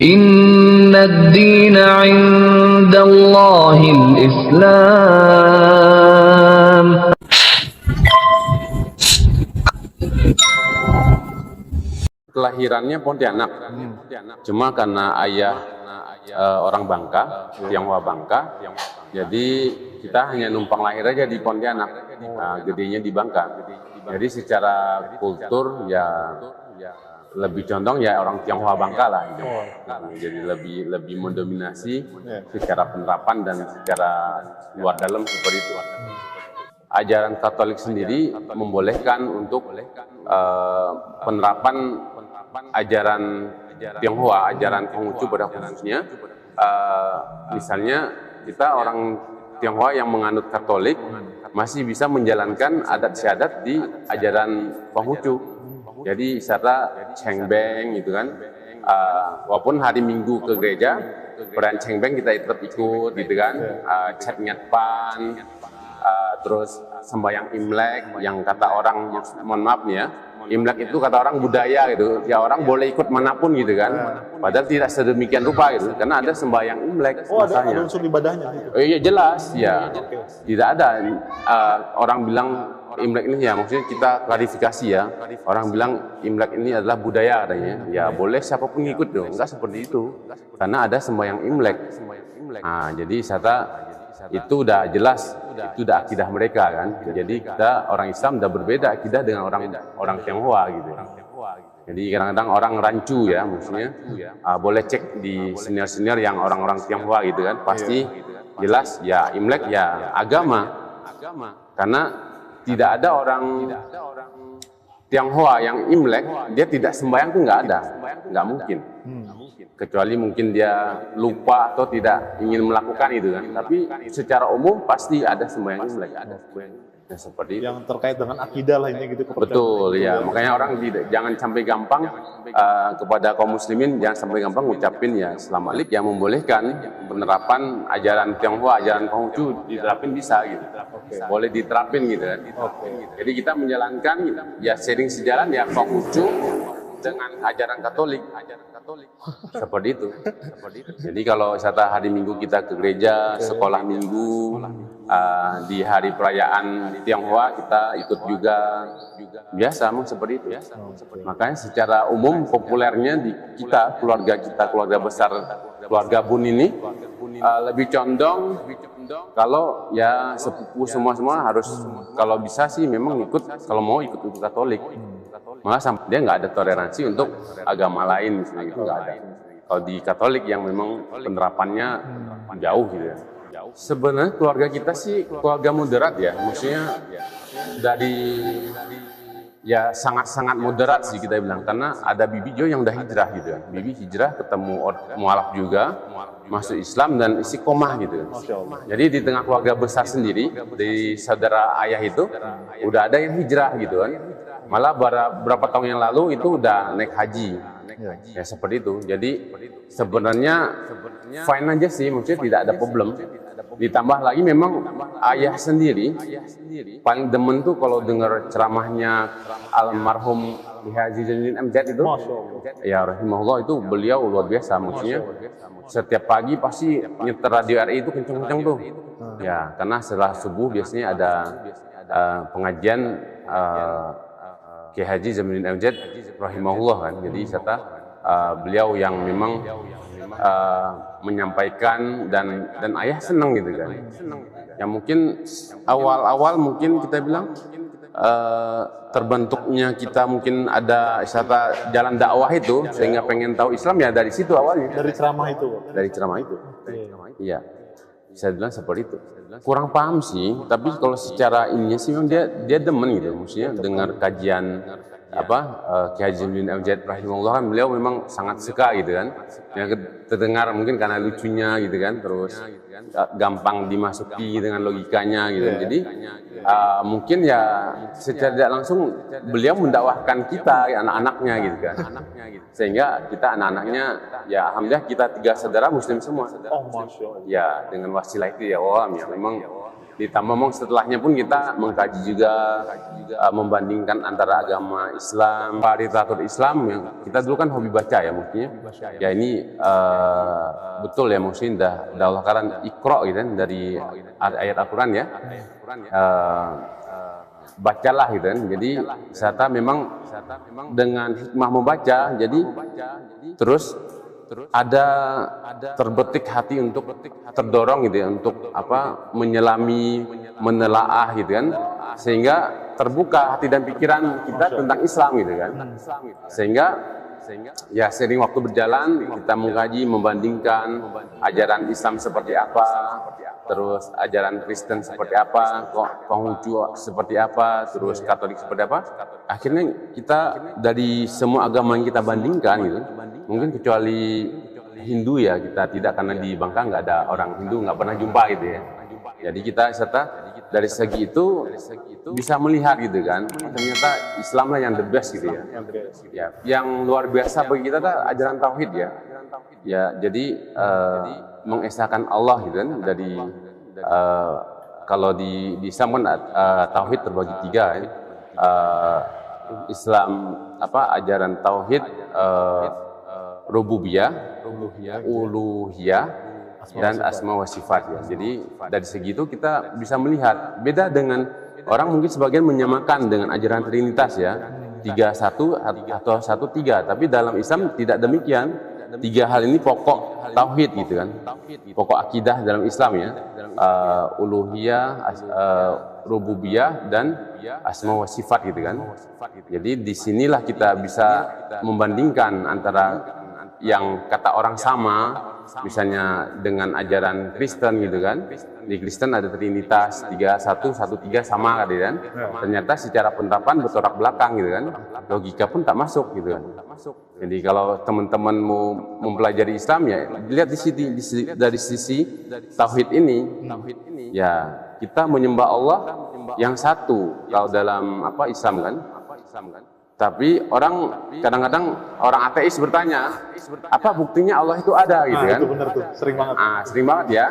Inna ad-dina 'indallahil Islam. Kelahirannya Pontianak, cuma karena ayah orang Bangka, Tionghoa Bangka, jadi kita hanya numpang lahir aja di Pontianak, gedenya di Bangka. Jadi secara kultur ya lebih condong ya orang Tionghoa Bangka lah, gitu. Jadi lebih mendominasi secara penerapan dan secara luar dalam seperti itu. Ajaran Katolik sendiri membolehkan untuk penerapan ajaran Tionghoa, ajaran Konghucu pada khususnya. Misalnya kita orang Tionghoa yang menganut Katolik masih bisa menjalankan adat istiadat di ajaran Konghucu. Jadi serta cengbeng gitu kan. Walaupun hari Minggu ke gereja, perayaan cengbeng kita tetap ikut gitu kan. Cet Ngat Pan, terus sembahyang Imlek yang kata orang, mohon maaf nih ya, Imlek itu kata orang budaya gitu, ya orang boleh ikut manapun gitu kan, padahal tidak sedemikian rupa gitu, karena ada sembahyang Imlek. Ada unsur ibadahnya gitu. Iya jelas ya, tidak ada orang bilang Imlek ini ya, maksudnya kita klarifikasi ya, orang bilang Imlek ini adalah budaya katanya, ya boleh siapapun ikut dong, enggak seperti itu, karena ada sembahyang Imlek. Nah jadi itu udah jelas, itu udah akidah mereka kan. Jadi kita orang Islam udah berbeda akidah dengan orang Tionghoa gitu. Jadi kadang-kadang orang rancu ya, maksudnya boleh cek di senior-senior yang orang-orang Tionghoa gitu kan, pasti jelas ya Imlek ya agama. Karena tidak ada orang Tionghoa yang Imlek dia tidak sembahyang tuh nggak ada, nggak mungkin. Kecuali mungkin dia lupa atau tidak ingin melakukan itu kan, tapi secara umum pasti ada sembahyang Imlek, ada ya, seperti itu. Yang terkait dengan akidah lah ini gitu. Betul ya, makanya orang jangan sampai gampang kepada kaum muslimin, jangan sampai gampang ngucapin ya Islam Alik yang membolehkan penerapan ajaran Tionghoa, ajaran Konghucu diterapin bisa gitu, boleh diterapin gitu kan. Jadi kita menjalankan ya sharing sejalan ya Konghucu dengan ajaran Katolik. Seperti itu. Jadi kalau misalnya hari Minggu kita ke gereja, sekolah Minggu, di hari perayaan Tionghoa kita ikut juga, biasa memang seperti itu. Makanya secara umum populernya di kita, keluarga besar, keluarga Bun ini lebih condong kalau ya sepupu semua harus, kalau bisa sih memang ikut, kalau mau ikut Katolik. Malah dia nggak ada toleransi untuk agama lain misalnya gitu, nggak ada. Kalau di Katolik yang memang penerapannya jauh gitu ya. Sebenarnya keluarga kita sih keluarga moderat ya, maksudnya dari ya sangat-sangat moderat sih kita bilang, karena ada Bibi Jo yang udah hijrah gitu ya. Bibi hijrah ketemu mualaf juga, masuk Islam dan istiqomah gitu. Jadi di tengah keluarga besar sendiri, di saudara ayah itu udah ada yang hijrah gitu kan. Malah beberapa tahun yang lalu itu udah naik haji. Ya seperti itu. Jadi sebenarnya fine aja sih, maksudnya tidak ada problem. Ditambah lagi memang ayah sendiri paling demen tuh kalau dengar ceramahnya almarhum Haji Zainuddin MZ itu, ya rahimahullah, itu beliau luar biasa, maksudnya setiap pagi pasti nyeter radio RI itu kenceng-kenceng tuh. Ya karena setelah subuh biasanya ada pengajian Kiai Haji Zainuddin MZ rahimahullah kan. Jadi serta beliau yang memang menyampaikan dan ayah senang gitu kan. Ya mungkin awal-awal mungkin kita bilang terbentuknya kita mungkin ada serta jalan dakwah itu sehingga pengen tahu Islam ya dari situ awalnya. Dari ceramah itu. Dari ceramah itu. Iya. Saya bilang seperti itu. Kurang paham sih, tapi kalau secara ininya sih memang dia demen gitu, maksudnya dengar kajian Kiai Haji Zainuddin MZ rahimahullah, kan beliau memang sangat suka gitu kan. Yang terdengar mungkin karena lucunya gitu kan, terus gampang dimasuki dengan logikanya gitu. Jadi mungkin ya secara tidak langsung beliau mendakwahkan kita anak-anaknya gitu kan. Sehingga kita anak-anaknya ya alhamdulillah kita 3 saudara muslim semua. Oh, Masya Allah. Ya dengan wasilah itu ya memang Ditambah setelahnya pun kita mengkaji juga, membandingkan antara agama Islam, literatur Islam. Yang kita dulu kan hobi baca ya, mungkin ya ini betul ya, mungkin dah Allah katakan Iqra gitu kan, dari ayat Al-Quran ya. Bacalah gitu kan. Jadi serta memang dengan hikmah membaca, jadi terus ada terbetik hati untuk terdorong gitu ya, untuk apa, menyelami, menelaah gitu kan, sehingga terbuka hati dan pikiran kita tentang Islam gitu kan. Sehingga ya sering waktu berjalan kita mengkaji, membandingkan ajaran Islam seperti apa, terus ajaran Kristen seperti apa, Konghucu seperti apa, terus Katolik seperti apa. Akhirnya kita dari semua agama yang kita bandingkan gitu, mungkin kecuali Hindu ya, kita tidak, karena di Bangka nggak ada orang Hindu, nggak pernah jumpa gitu ya. Jadi kita serta dari segi itu bisa melihat gitu kan, ternyata Islam lah yang the best gitu ya. Ya, yang luar biasa bagi kita adalah ajaran tauhid ya. Ya, jadi mengesahkan Allah gitu kan. Dari kalau di Islam kan tauhid terbagi tiga ya. Islam apa, ajaran tauhid rububiyah, uluhiyah, dan asma wa sifat ya. Jadi dari segi itu kita bisa melihat beda dengan orang mungkin sebagian menyamakan dengan ajaran Trinitas ya, 3-1 atau 1-3, tapi dalam Islam tidak demikian. Tiga hal ini pokok tauhid gitu kan, pokok akidah dalam Islam ya, uluhiyah, rububiyah, dan asma wa sifat gitu kan. Jadi disinilah kita bisa membandingkan antara yang kata orang sama, misalnya dengan ajaran Kristen gitu kan. Di Kristen ada Trinitas 3-1-1-3 sama kan. Ternyata secara penerapan bertolak belakang gitu kan. Logika pun tak masuk gitu kan. Jadi kalau teman-teman mau mempelajari Islam ya dilihat dari sisi tauhid ini. Ya, kita menyembah Allah yang satu kalau dalam apa Islam kan. Tapi orang kadang-kadang orang ateis bertanya, apa buktinya Allah itu ada gitu kan? Itu benar tuh, sering banget. Sering banget ya.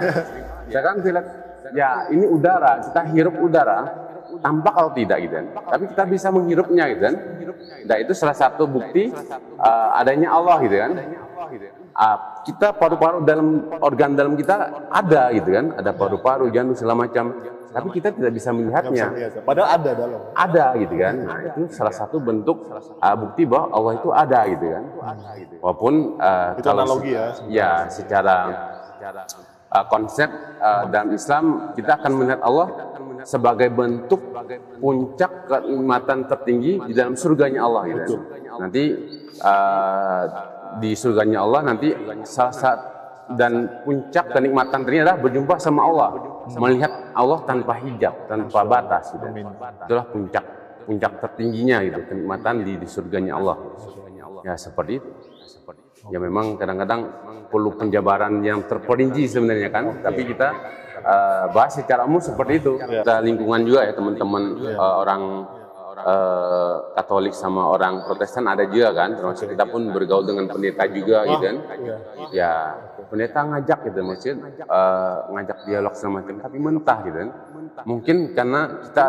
Sekarang kita lihat, ya ini udara, kita hirup udara, tampak atau tidak gitu kan? Tapi kita bisa menghirupnya gitu kan? Dan itu salah satu bukti adanya Allah gitu kan? Kita paru-paru dalam organ dalam kita ada gitu kan? Ada paru-paru, jantung segala macam. Tapi kita tidak bisa melihatnya. Padahal ada dalam. Ada gitu kan. Nah, itu salah satu bentuk bukti bahwa Allah itu ada gitu kan. Walaupun itu kalau analogi ya. Ya secara konsep dalam Islam kita akan melihat Allah sebagai bentuk puncak kenikmatan tertinggi di dalam surganya Allah gitu kan. Nanti di surganya Allah nanti salah satu dan puncak kenikmatan tertinggi adalah berjumpa sama Allah, melihat Allah tanpa hijab, tanpa batas gitu. Itulah puncak tertingginya gitu, kenikmatan di surganya Allah. Ya seperti itu. Ya memang kadang-kadang perlu penjabaran yang terperinci sebenarnya kan, tapi kita bahas secara umum seperti itu. Kita lingkungan juga ya teman-teman orang Katolik sama orang Protestan ada juga kan, termasuk kita pun bergaul dengan pendeta juga gitu kan. Ya pendeta ngajak gitu, maksudnya ngajak dialog sama macam, tapi mentah gitu kan. Mungkin karena kita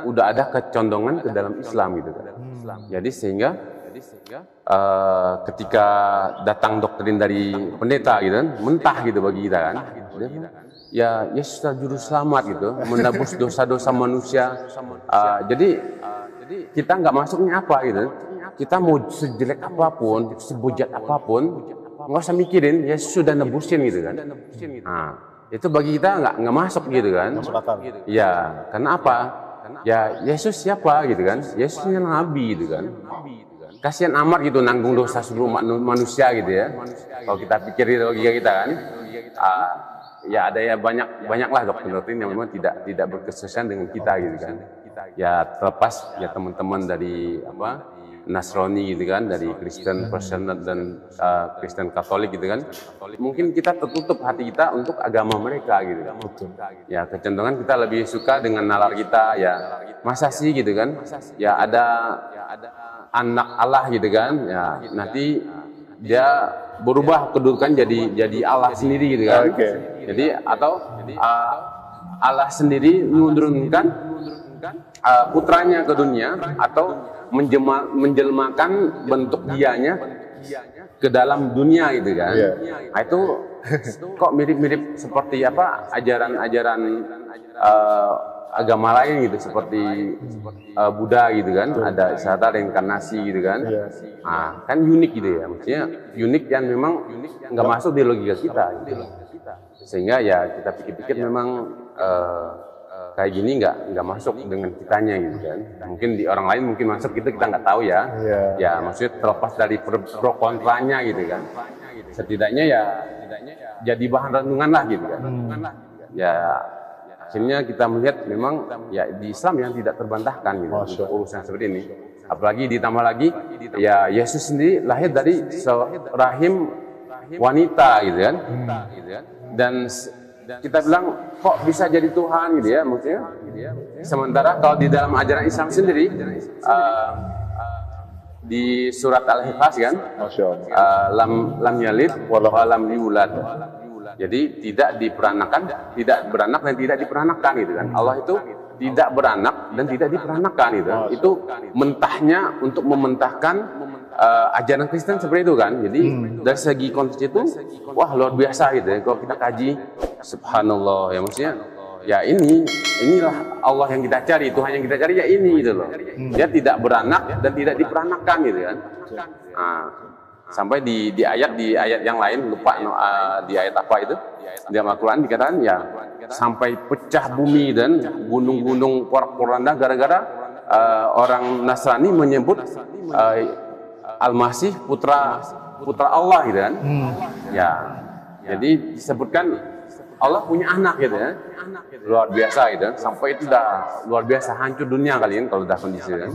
udah ada kecondongan ke dalam Islam gitu kan. Jadi sehingga ketika datang doktrin dari pendeta gitu kan, mentah gitu bagi kita kan. Ya Yesus adalah juru selamat gitu, menebus dosa-dosa manusia. Jadi kita nggak masuknya apa gitu. Kita mau sejelek apapun, sebujat apapun, nggak usah mikirin, Yesus sudah nebusin gitu kan. Nah, itu bagi kita nggak masuk gitu kan. Ya, karena apa? Ya Yesus siapa gitu kan? Yesusnya nabi gitu kan. Kasihan amat gitu nanggung dosa seluruh manusia gitu ya. Kalau kita pikir logika kita kan. Ya ada ya banyaklah doktrin yang memang tidak berkesesuaian dengan kita gitu kan. Ya terlepas ya teman-teman dari apa Nasrani gitu kan, dari Kristen Protestan dan Kristen Katolik gitu kan, mungkin kita tertutup hati kita untuk agama mereka gitu kan. Ya kecenderungan kita lebih suka dengan nalar kita, ya masa sih gitu kan, ya ada anak Allah gitu kan, ya nanti dia berubah kedudukan jadi Allah sendiri gitu kan. Jadi atau Allah sendiri menurunkan putranya ke dunia atau menjelmakan bentuk dianya ke dalam dunia gitu kan. Nah, itu kok mirip-mirip seperti apa ajaran-ajaran agama lain gitu, seperti Buddha gitu kan, ada istilah reinkarnasi gitu kan. Nah, kan unik gitu ya, maksudnya unik yang memang nggak masuk di logika kita gitu. Sehingga ya kita pikir-pikir memang kayak gini nggak masuk dengan kitanya gitu kan. Mungkin di orang lain mungkin masuk, kita nggak tahu ya. Ya maksudnya terlepas dari pro kontranya gitu kan. Setidaknya ya jadi bahan renungan lah gitu kan. Ya akhirnya kita melihat memang ya di Islam yang tidak terbantahkan gitu untuk urusan seperti ini. Apalagi ditambah lagi ya Yesus sendiri lahir dari rahim wanita gitu kan. Dan kita bilang kok bisa jadi Tuhan gitu ya, maksudnya. Sementara kalau di dalam ajaran Islam sendiri di surat Al-Ikhlas kan, lam yalid wa lam yulad. Jadi tidak beranak dan tidak diperanakan gitu kan. Allah itu tidak beranak dan tidak diperanakan gitu. Itu mentahnya untuk mementahkan ajaran Kristen seperti itu kan. Jadi dari segi konteks itu wah luar biasa gitu ya. Kalau kita kaji subhanallah ya, maksudnya ya inilah Allah yang kita cari, Tuhan yang kita cari ya ini gitu loh. Dia tidak beranak dan tidak diperanakan gitu kan. Nah, sampai di ayat yang lain lupa di ayat apa itu di Al-Quran dikatakan ya sampai pecah bumi dan gunung-gunung porak-poranda gara-gara orang Nasrani menyebut Al-Masih putra Allah gitu kan. Ya jadi disebutkan Allah punya anak gitu ya, luar biasa gitu kan. Sampai itu udah luar biasa, hancur dunia kalian kalau udah kondisi kan.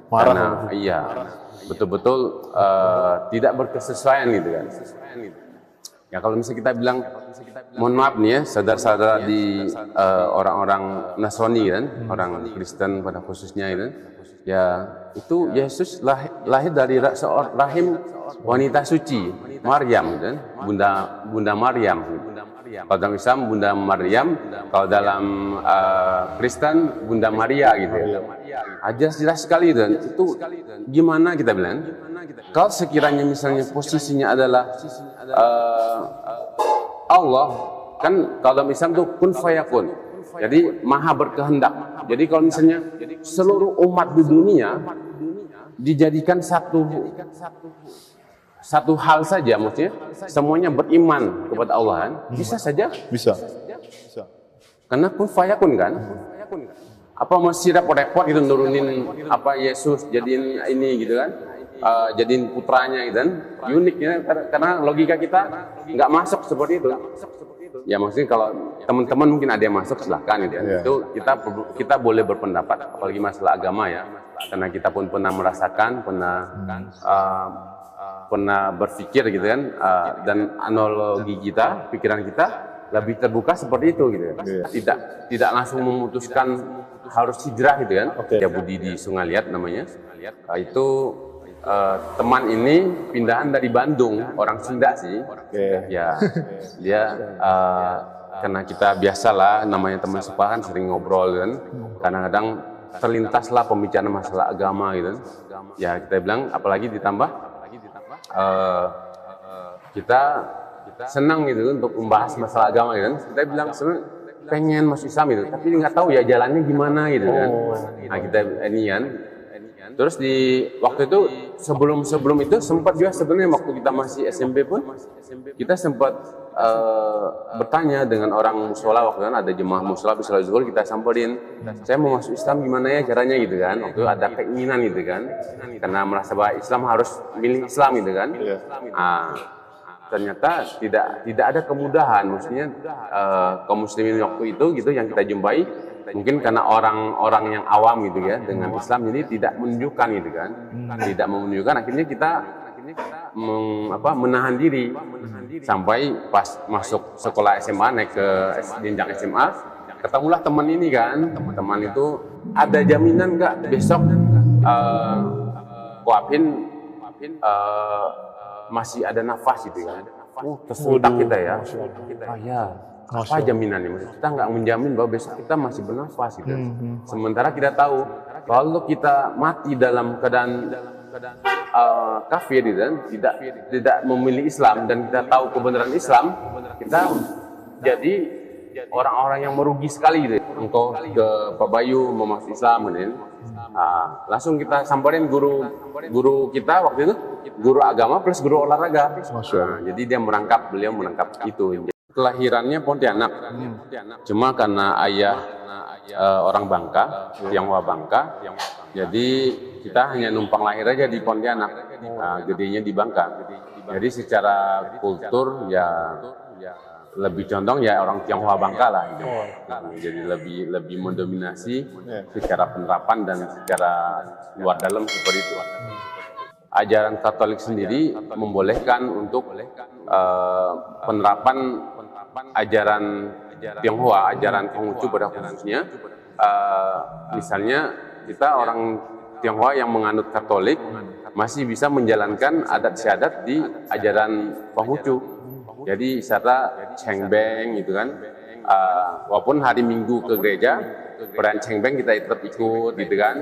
Karena iya betul-betul tidak berkesesuaian gitu kan. Ya kalau misalnya kita bilang, mohon maaf nih ya, saudara-saudara di orang-orang Nasrani kan, orang Kristen pada khususnya itu, ya itu Yesus lahir dari rahim wanita suci, Maryam kan, Bunda Maryam. Kalau dalam Islam Bunda Maryam, kalau dalam Kristen Bunda Maria gitu ya. Jelas sekali dan itu gimana kita bilang? Kalau sekiranya misalnya posisinya adalah Allah, kan kalau dalam Islam itu kun fayakun. Jadi maha berkehendak. Jadi kalau misalnya seluruh umat di dunia dijadikan satu hal saja, maksudnya semuanya beriman kepada Allah kan? Bisa saja? Bisa. Karena kun fayakun kan? Apa mesti repot-repot gitu nurunin apa Yesus jadiin ini gitu kan? Jadiin putranya gitu kan? Unik ya, karena logika kita nggak masuk seperti itu. Ya maksudnya kalau teman-teman mungkin ada yang masuk silahkan gitu ya. Itu kita boleh berpendapat, apalagi masalah agama ya. Karena kita pun pernah merasakan, pernah berpikir gitu kan, dan analogi kita, pikiran kita lebih terbuka seperti itu gitu ya. Tidak langsung memutuskan harus hijrah gitu kan. Ya Budi di Sungai Liat namanya. Itu teman ini pindahan dari Bandung, orang Sunda sih. Ya dia karena kita biasalah namanya teman sepahan sering ngobrol kan. Kadang-kadang terlintaslah pembicaraan masalah agama gitu. Ya kita bilang apalagi ditambah kita senang gitu untuk membahas masalah agama gitu kan. Kita bilang sebenarnya pengen masuk Islam gitu, tapi nggak tahu ya jalannya gimana gitu kan. Nah kita ini kan. Terus di waktu itu sebelum itu sempat juga sebenarnya waktu kita masih SMP pun kita sempat bertanya dengan orang musola, waktu itu ada jemaah musola di sholat zuhur, kita samperin, saya mau masuk Islam gimana ya caranya gitu kan. Waktu itu ada keinginan gitu kan, karena merasa bahwa Islam harus milih Islam gitu kan. Ternyata tidak ada kemudahan, maksudnya kaum muslimin waktu itu gitu yang kita jumpai. Mungkin karena orang-orang yang awam gitu ya dengan Islam, jadi tidak menunjukkan gitu kan, tidak menunjukkan. Akhirnya kita menahan diri sampai pas masuk sekolah SMA, naik ke jenjang SMA, ketemulah teman ini kan. Teman itu ada jaminan nggak besok Koapin masih ada nafas gitu kan. tersentak Waduh, kita ya. Masya Allah. Ah ya, Masya apa jaminannya? Kita nggak menjamin bahwa besok kita masih bernafas gitu. Sementara kita tahu kalau kita mati dalam keadaan kafir gitu, kan, tidak memilih Islam dan kita tahu kebenaran Islam, kita jadi orang-orang yang merugi sekali gitu. Engkau ke Pak Bayu mau masuk Islam gitu. Langsung kita samperin guru kita waktu itu, guru agama plus guru olahraga. Jadi beliau menangkap itu. Kelahirannya Pontianak, cuma karena ayah orang Bangka, Tionghoa Bangka, jadi kita hanya numpang lahir aja di Pontianak, gedenya di Bangka. Jadi secara kultur ya lebih condong ya orang Tionghoa Bangka lah gitu. Jadi lebih mendominasi secara penerapan dan secara luar dalam seperti itu. Ajaran Katolik sendiri membolehkan untuk penerapan ajaran Tionghoa, ajaran Konghucu pada khususnya. Misalnya kita orang Tionghoa yang menganut Katolik masih bisa menjalankan adat istiadat di ajaran Konghucu. Jadi serta cengbeng gitu kan, walaupun hari Minggu ke gereja, perayaan cengbeng kita tetap ikut gitu kan,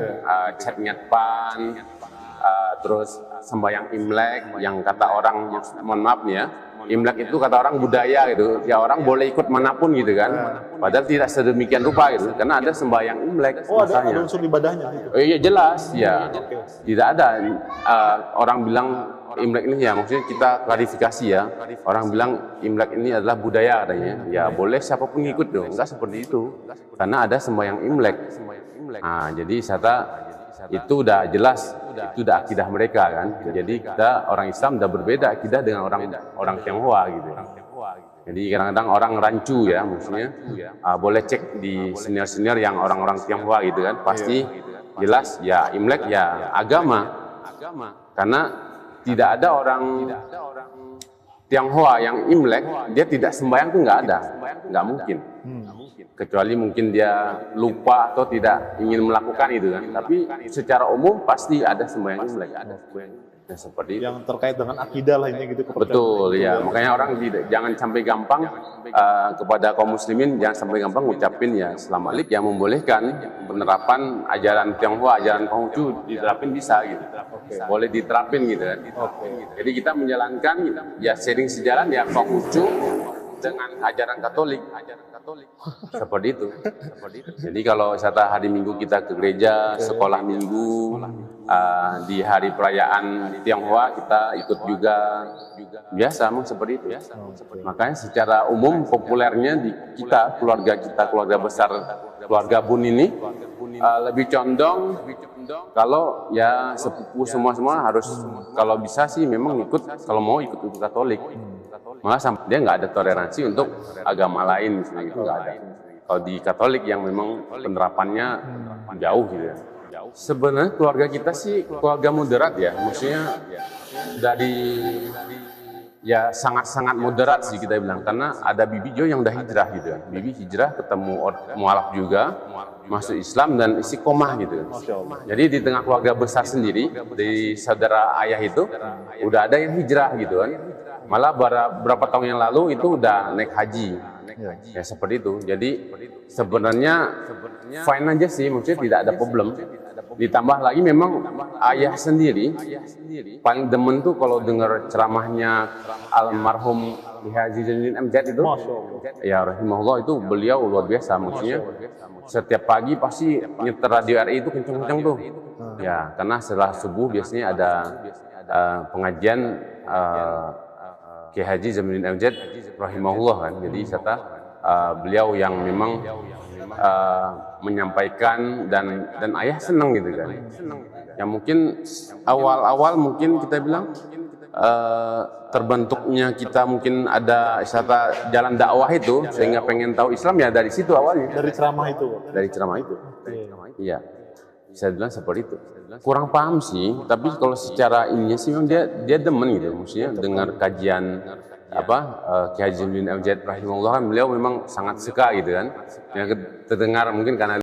Chat Ngetpan, terus sembahyang Imlek yang kata orang, mohon maaf nih ya, Imlek itu kata orang budaya gitu, ya orang boleh ikut manapun gitu kan, padahal tidak sedemikian rupa gitu, karena ada sembahyang Imlek. Ada unsur ibadahnya gitu. Iya jelas ya, tidak ada orang bilang Imlek ini ya, maksudnya kita klarifikasi ya, orang bilang Imlek ini adalah budaya katanya, ya boleh siapapun ikut dong, enggak seperti itu, karena ada sembahyang Imlek. Jadi itu udah jelas, itu udah akidah mereka kan. Jadi kita orang Islam udah berbeda akidah dengan orang Tionghoa gitu. Jadi kadang-kadang orang rancu ya, maksudnya boleh cek di senior-senior yang orang-orang Tionghoa gitu kan, pasti jelas ya Imlek ya agama. Karena tidak ada orang Tionghoa yang Imlek dia tidak sembahyang tuh nggak mungkin. Kecuali mungkin dia lupa atau tidak ingin melakukan itu kan. Tapi secara umum pasti ada sembahyang Imlek, ada sembahyang. Ya, seperti itu. Yang terkait dengan akidah lah ini gitu. Betul ya, makanya orang jangan sampai gampang kepada kaum muslimin, jangan sampai gampang ngucapin ya Selamat Lip yang membolehkan penerapan ajaran Tionghoa, ajaran Konghucu diterapin bisa gitu. Boleh diterapin gitu kan. Jadi kita menjalankan ya sharing sejalan ya Konghucu dengan ajaran Katolik. Seperti itu. Jadi kalau misalnya hari Minggu kita ke gereja, sekolah Minggu, di hari perayaan Tionghoa kita ikut juga, biasa memang seperti itu. Makanya secara umum populernya di kita, keluarga besar, keluarga Bun ini lebih condong kalau ya sepupu semua harus, kalau bisa sih memang ikut, kalau mau ikut Katolik. Malah dia nggak ada toleransi untuk agama lain misalnya gitu, nggak ada. Kalau di Katolik yang memang penerapannya jauh gitu ya. Sebenarnya keluarga kita sih keluarga moderat ya, maksudnya dari ya sangat-sangat moderat sih kita bilang, karena ada Bibi Jo yang udah hijrah gitu ya. Bibi hijrah ketemu mualaf juga, masuk Islam dan istiqomah gitu. Jadi di tengah keluarga besar sendiri, dari saudara ayah itu udah ada yang hijrah gitu kan. Malah beberapa tahun yang lalu itu udah naik haji. Ya seperti itu. Jadi sebenarnya fine aja sih, maksudnya tidak ada problem. Ditambah lagi memang ayah sendiri paling demen tuh kalau dengar ceramahnya almarhum Haji Zainuddin MZ itu, ya rahimahullah, itu beliau luar biasa, maksudnya setiap pagi pasti nyeter radio RI itu kenceng-kenceng tuh. Ya, karena setelah subuh biasanya ada pengajian Kiai Haji Zainuddin MZ rahimahullah kan. Jadi beliau yang memang menyampaikan dan ayah senang gitu kan. Ya mungkin awal-awal mungkin kita bilang terbentuknya kita mungkin ada jalan dakwah itu sehingga pengen tahu Islam ya dari situ awalnya. Dari ceramah itu. Dari ceramah itu. Iya. Saya bilang seperti itu. Kurang paham sih, tapi kalau secara ininya sih memang dia demen gitu, maksudnya dengar kajian Kiai Haji Zainuddin MZ rahimahullah kan, beliau memang sangat suka gitu kan. Yang terdengar mungkin karena